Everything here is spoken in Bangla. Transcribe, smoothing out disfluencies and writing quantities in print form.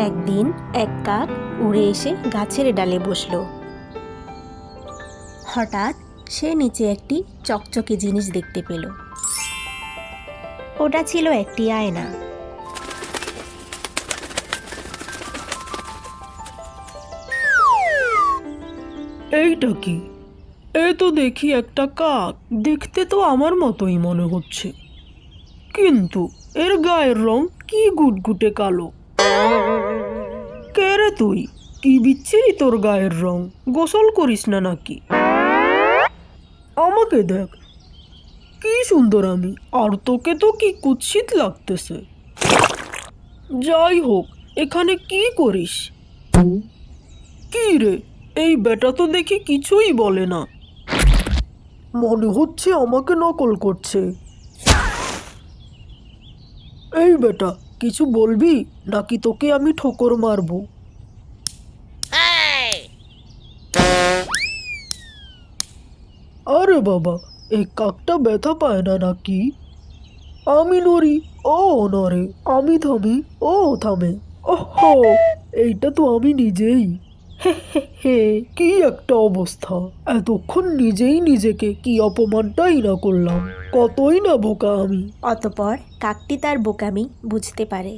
একদিন এক কাক উড়ে এসে গাছের ডালে বসল। হঠাৎ সে নিচে একটি চকচকে জিনিস দেখতে পেল। ওটা ছিল একটি আয়না। এইটা কি? এ তো দেখি একটা কাক, দেখতে তো আমার মতোই মনে হচ্ছে, কিন্তু এর গায়ের রং কি গুটগুটে কালো। কে রে তুই? কি বিচ্ছিরি তোর গায়ের রং, গোসল করিস না নাকি? আমাকে দেখ, কি সুন্দর আমি, আর তোকে তো কি কুৎসিত লাগতেছে। যাই হোক, এখানে কি করিস? কি রে, এই বেটা তো দেখি কিছুই বলে না, মনে হচ্ছে আমাকে নকল করছে। এই বেটা, কিছু বলবি নাকি তোকে আমি ঠোকর মারবো? আরে বাবা, এই কাকটা ব্যথা পায় না নাকি? আমি নড়ি, ও নড়ে, আমি থামি, ও থামে। ওহো, এইটা তো আমি নিজেই। হে হে হে, কি একটা অবস্থা! এতক্ষণ নিজেই নিজেকে কি অপমানটাই না করলাম, কতই না বোকা আমি। অতঃপর কাকটি তার বোকামি বুঝতে পারে।